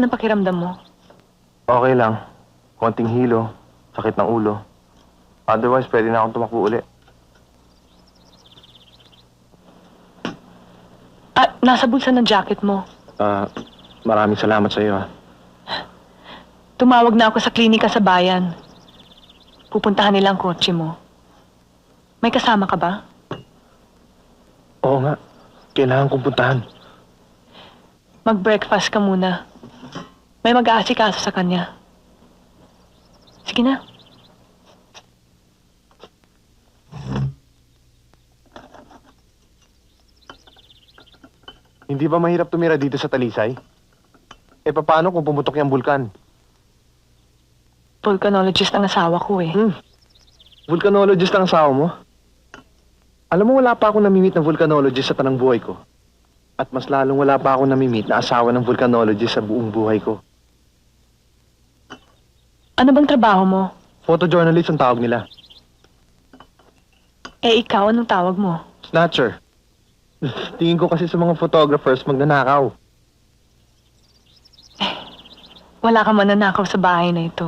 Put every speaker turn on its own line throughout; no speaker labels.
Kamusta na pakiramdam mo?
Okay lang. Konting hilo, sakit ng ulo. Otherwise, pwede na akong tumakbo uli.
Nasa bulsa ng jacket mo.
Maraming salamat sa iyo.
Tumawag na ako sa klinika sa bayan. Pupuntahan nila ang kotse mo. May kasama ka ba?
Oo nga. Kailangan kong puntahan.
Mag-breakfast ka muna. May mag-aasikaso sa kanya. Sige na.
Hindi ba mahirap tumira dito sa Talisay? Paano kung pumutok yung bulkan?
Volcanologist ang asawa ko eh.
Volcanologist ang asawa mo? Alam mo, wala pa akong namimit na volcanologist sa tanang buhay ko. At mas lalong wala pa akong namimit na asawa ng volcanologist sa buong buhay ko.
Ano bang trabaho mo?
Photojournalist ang tawag nila.
Ikaw, anong tawag mo?
Snatcher. Tingin ko kasi sa mga photographers magnanakaw.
Wala ka man nanakaw sa bahay na ito.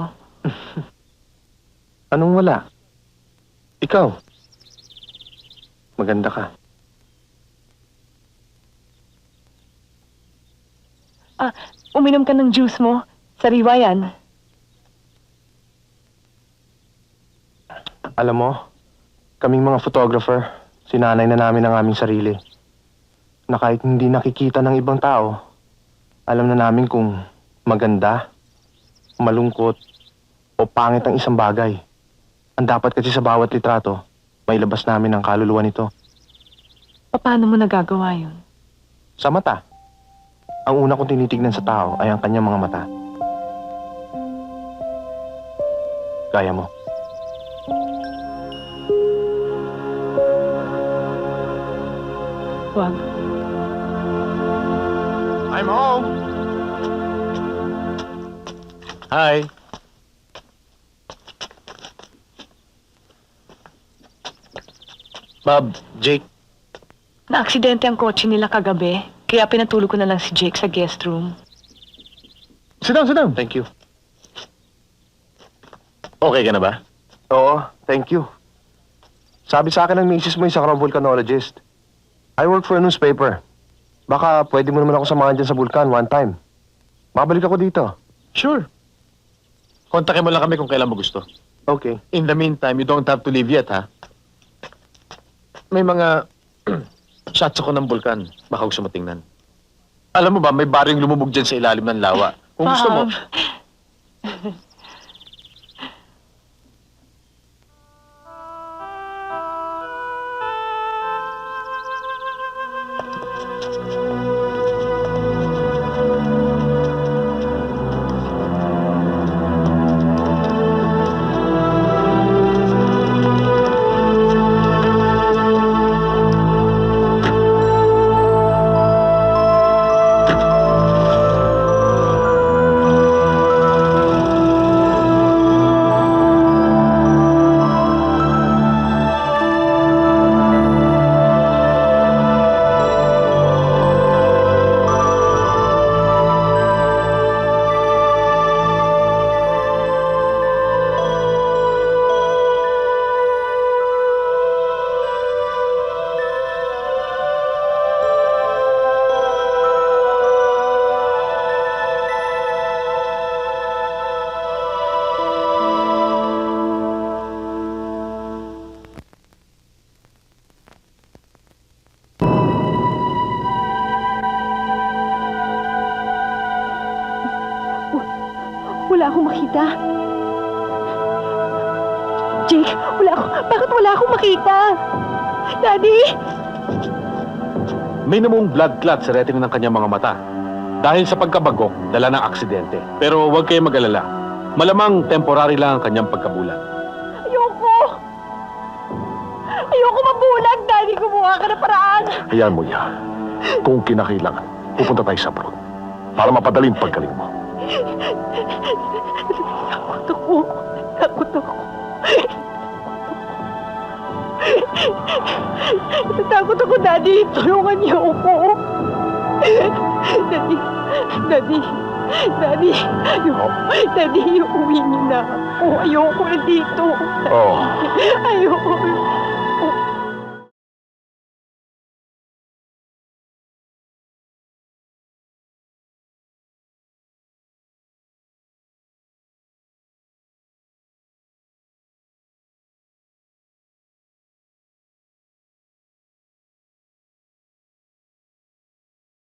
Anong wala? Ikaw. Maganda ka.
Uminom ka ng juice mo. Sariwa yan.
Alam mo, kaming mga photographer, sinanay na namin ang aming sarili. Na kahit hindi nakikita ng ibang tao, alam na namin kung maganda, malungkot, o pangit ang isang bagay. Ang dapat kasi sa bawat litrato, mailabas namin ang kaluluwa nito.
Paano mo nagagawa yun?
Sa mata. Ang una kong tinitignan sa tao ay ang kanyang mga mata. Kaya mo.
Wag.
I'm home! Hi! Bob, Jake.
Na-aksidente ang kotse nila kagabi, kaya pinatulog ko na lang si Jake sa guest room.
Sit down, sit down. Thank you.
Okay ka na ba?
Oo, thank you. Sabi sa akin ng misis mo isa ka raw volcanologist. I work for a newspaper. Baka pwede mo naman ako samahan dyan sa vulkan one time. Mabalik ako dito.
Sure. Kontakin mo lang kami kung kailan mo gusto.
Okay.
In the meantime, you don't have to leave yet, ha? May mga shots ako ng bulkan. Baka gusto mo tingnan. Alam mo ba, may baring lumubog dyan sa ilalim ng lawa. Kung gusto mo...
Wala akong makita. Jake, bakit wala akong makita? Daddy!
May namong blood clot sa retina ng kanyang mga mata. Dahil sa pagkabagok, dala ng aksidente. Pero huwag kayong mag-alala. Malamang temporary lang ang kanyang pagkabulag.
Ayoko mabulag, Daddy. Gumawa ka na paraan.
Hayaan mo yan. Kung kinakailangan, pupunta tayo sa abroad para mapadaling paggaling mo.
Takot ako. Takot ako, Daddy. Tulungan niyo ako. Daddy. Daddy, Daddy, uwi niyo na ako. Ayoko na dito.
Oh,
Ayoko.